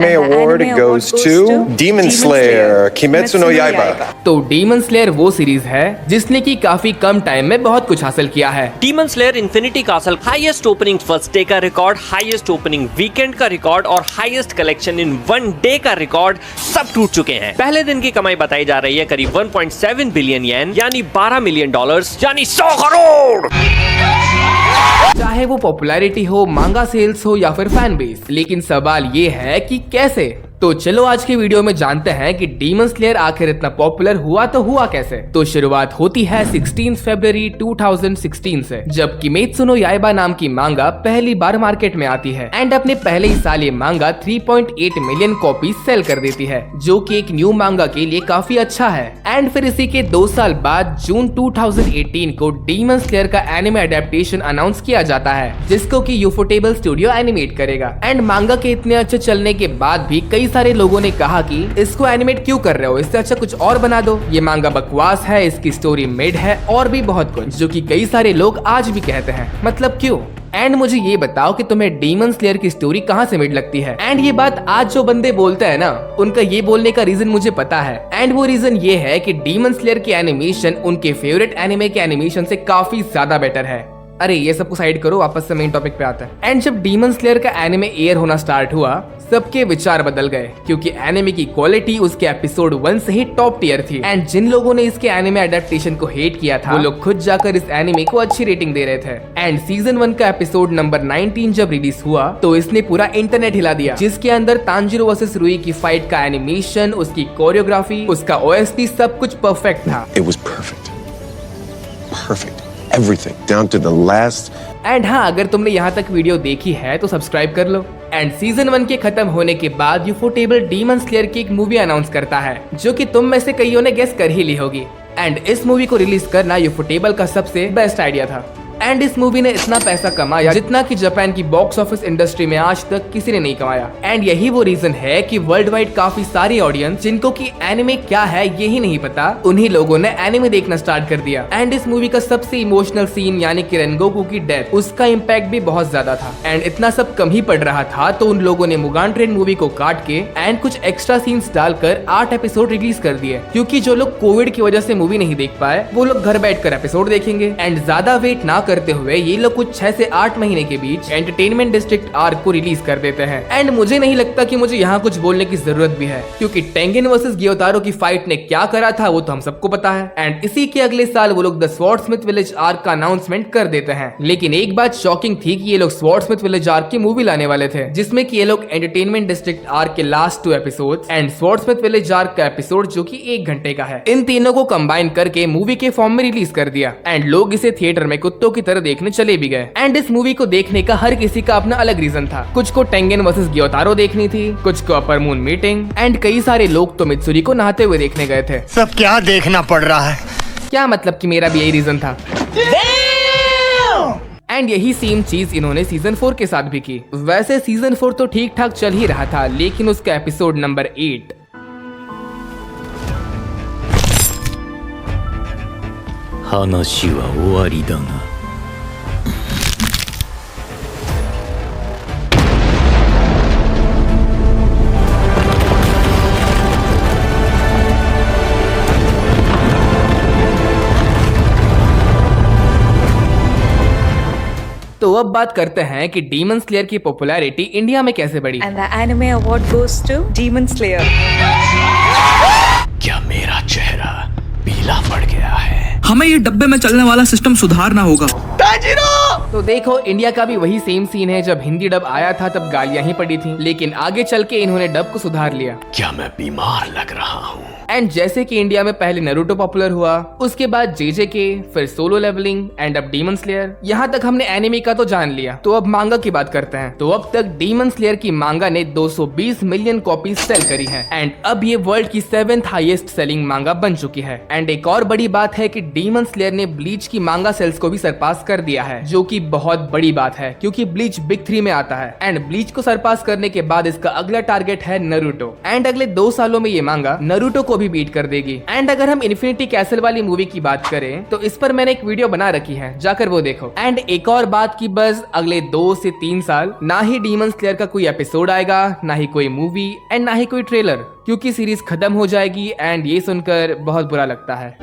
Award goes to Demon Slayer, Kimetsu no Yaiba. तो demon slayer वो series है जिसने की काफी कम टाइम में बहुत कुछ हासिल किया है। Demon slayer infinity castle highest opening first day का रिकॉर्ड, हाईएस्ट ओपनिंग वीकेंड का रिकॉर्ड और highest collection in one day का रिकॉर्ड सब टूट चुके हैं। पहले दिन की कमाई बताई जा रही है करीब 1.7 बिलियन येन यानी $12 मिलियन यानी 100 करोड़। चाहे वो पॉपुलैरिटी हो, मांगा सेल्स हो या फिर फैन बेस, लेकिन सवाल ये है कि कैसे। तो चलो आज की वीडियो में जानते हैं कि डीमन स्लेयर आखिर इतना पॉपुलर हुआ तो हुआ कैसे। तो शुरुआत होती है 16 फरवरी 2016 से, जब किमेत्सु नो याइबा नाम की मांगा पहली बार मार्केट में आती है एंड अपने पहले ही साल ये मांगा 3.8 मिलियन कॉपी सेल कर देती है, जो कि एक न्यू मांगा के लिए काफी अच्छा है। एंड फिर इसी के 2 साल बाद जून 2018 को डीमन स्लेयर का एनिमे अडेप्टेशन अनाउंस किया जाता है, जिसको कि यूफोटेबल स्टूडियो एनिमेट करेगा। एंड मांगा के इतने अच्छे चलने के बाद भी कई सारे लोगों ने कहा कि इसको एनिमेट क्यों कर रहे हो, इससे अच्छा कुछ और बना दो, ये मांगा बकवास है, इसकी स्टोरी मिड है और भी बहुत कुछ, जो कि कई सारे लोग आज भी कहते हैं। मतलब क्यों? एंड मुझे ये बताओ कि तुम्हें डीमन स्लेयर की स्टोरी कहाँ से मिड लगती है। एंड ये बात आज जो बंदे बोलते हैं ना, उनका ये बोलने का रीजन मुझे पता है। एंड वो रीजन ये है कि डीमन स्लेयर की एनिमेशन उनके फेवरेट एनिमे के एनिमेशन से काफी ज्यादा बेटर है। अरे ये सबको साइड करो, वापस से मेन टॉपिक पे आता है। एंड जब डीमन स्लेयर का एनिमे एयर होना स्टार्ट हुआ, सबके विचार बदल गए, क्योंकि एनिमे की क्वालिटी उसके एपिसोड 1 से ही टॉप टियर थी। एंड जिन लोगों ने इसके एनिमे अडेप्टेशन को हेट किया था, वो लोग खुद जाकर इस एनिमे को अच्छी रेटिंग दे रहे थे। एंड सीजन 1 का एपिसोड नंबर 19 जब रिलीज हुआ तो इसने पूरा इंटरनेट हिला दिया, जिसके अंदर तांजिरो वर्सेस रुई की फाइट का एनिमेशन, उसकी कोरियोग्राफी, उसका ओएसटी सब कुछ परफेक्ट था। It was perfect. Perfect. Everything down to the last. And हाँ, अगर तुमने यहाँ तक वीडियो देखी है तो सब्सक्राइब कर लो। एंड सीजन 1 के खत्म होने के बाद यूफोटेबल डीमन स्लेयर की एक मूवी अनाउंस करता है, जो कि तुम में से कईयों ने गेस कर ही ली होगी। एंड इस मूवी को रिलीज करना यूफोटेबल का सबसे बेस्ट आइडिया था। एंड इस मूवी ने इतना पैसा कमाया जितना कि जापान की बॉक्स ऑफिस इंडस्ट्री में आज तक किसी ने नहीं कमाया। एंड यही वो रीजन है कि वर्ल्ड वाइड काफी सारी ऑडियंस जिनको कि एनिमे क्या है यही नहीं पता, उन्हीं लोगों ने एनिमे देखना स्टार्ट कर दिया। एंड इस मूवी का सबसे इमोशनल सीन यानी कि रेनगोकू की डेथ, उसका इम्पैक्ट भी बहुत ज्यादा था। एंड इतना सब कम ही पड़ रहा था तो उन लोगों ने मुगान ट्रेन मूवी को काट के एंड कुछ एक्स्ट्रा सीन्स डालकर 8 एपिसोड रिलीज कर दिए, क्योंकि जो लोग कोविड की वजह से मूवी नहीं देख पाए वो लोग घर बैठकर एपिसोड देखेंगे। एंड ज्यादा वेट ना करते हुए ये लोग कुछ 6 से 8 महीने के बीच एंटरटेनमेंट डिस्ट्रिक्ट आर्क को रिलीज कर देते हैं। एंड मुझे नहीं लगता कि मुझे यहाँ कुछ बोलने की जरूरत भी है, क्योंकि टेंगेन वर्सेस ग्योतारो की फाइट ने क्या करा था वो तो हम सबको पता है। एंड इसी के अगले साल वो लोग द स्वॉर्डस्मिथ विलेज आर्क का अनाउंसमेंट कर देते हैं। लेकिन एक बात शॉकिंग थी कि ये लोग स्वॉर्डस्मिथ विलेज आर्क की मूवी लाने वाले थे, जिसमें कि ये लोग एंटरटेनमेंट डिस्ट्रिक्ट आर्क के last 2 episodes and Swordsmith Village Arc का एपिसोड जो कि 1 घंटे का है, इन तीनों को कंबाइन करके मूवी के फॉर्म में रिलीज कर दिया। एंड लोग इसे थिएटर में कुत्तों की तरह देखने चले भी गए। एंड इस मूवी को देखने का हर किसी का अपना अलग रीजन था। कुछ को टेंगेन वर्सेस ग्योतारो देखनी थी, कुछ को अपर मून मीटिंग, एंड कई सारे लोग तो मित्सुरी को नहाते हुए देखने गए थे। सब क्या देखना पड़ रहा है? क्या मतलब कि मेरा भी यही रीजन था। एंड यही सेम चीज इन्होंने सीजन 4 के साथ भी की। वैसे सीजन 4 तो ठीक ठाक चल ही रहा था, लेकिन उसका एपिसोड नंबर 8 話は終わりだが。तो अब बात करते हैं कि डीमन स्लेयर की पॉपुलैरिटी इंडिया में कैसे बढ़ी। And the anime award goes to Demon Slayer. क्या मेरा चेहरा पीला पड़ गया है? हमें ये डब्बे में चलने वाला सिस्टम सुधारना होगा। तो देखो, इंडिया का भी वही सेम सीन है। जब हिंदी डब आया था तब गालियां ही पड़ी थी, लेकिन आगे चल के इन्होंने डब को सुधार लिया। क्या मैं बीमार लग रहा हूँ? एंड जैसे कि इंडिया में पहले नरूटो पॉपुलर हुआ, उसके बाद जेजेके, फिर सोलो लेवलिंग एंड अब डीमन स्लेयर। यहाँ तक हमने एनिमे का तो जान लिया, तो अब मांगा की बात करते हैं। तो अब तक डीमन स्लेयर की मांगा ने 220 मिलियन कॉपी सेल करी है एंड अब ये वर्ल्ड की 7th हाईएस्ट सेलिंग मांगा बन चुकी है। एंड एक और बड़ी बात है कि डीमन स्लेयर ने ब्लीच की मांगा सेल्स को भी सरपास कर दिया है, जो कि बहुत बड़ी बात है, क्योंकि ब्लीच बिग 3 में आता है। एंड ब्लीच को सरपास करने के बाद इसका अगला टारगेट है नरूटो। एंड अगले 2 सालों में ये मांगा नरूटो को भी बीट कर देगी। एंड अगर हम इन्फिनिटी कैसल वाली मूवी की बात करें तो इस पर मैंने एक वीडियो बना रखी है, जाकर वो देखो। एंड एक और बात की बस अगले 2 से 3 साल ना ही डीमन स्लेयर का कोई एपिसोड आएगा, ना ही कोई मूवी एंड ना ही कोई ट्रेलर, क्योंकि सीरीज खत्म हो जाएगी। एंड ये सुनकर बहुत बुरा लगता है।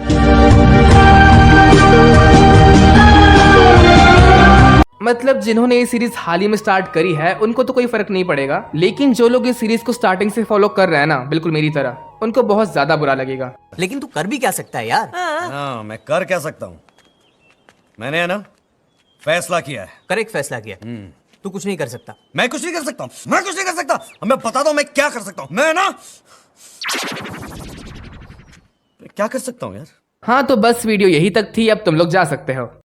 मतलब जिन्होंने ये सीरीज हाल ही में स्टार्ट करी है उनको तो कोई फर्क नहीं पड़ेगा, लेकिन जो लोग इस सीरीज को स्टार्टिंग से फॉलो कर रहे हैं ना, बिल्कुल मेरी तरह, उनको बहुत ज्यादा बुरा लगेगा। लेकिन तू कर भी क्या सकता है यार? हाँ, मैं कर क्या सकता हूँ? मैंने है ना फैसला किया है। करेक्ट फैसला किया। तू कुछ नहीं कर सकता। मैं कुछ नहीं कर सकता हूँ, मैं कुछ नहीं कर सकता। अब मैं बताता हूँ मैं क्या कर सकता हूँ। मैं ना क्या कर सकता हूँ यार। हाँ तो बस वीडियो यही तक थी, अब तुम लोग जा सकते हो।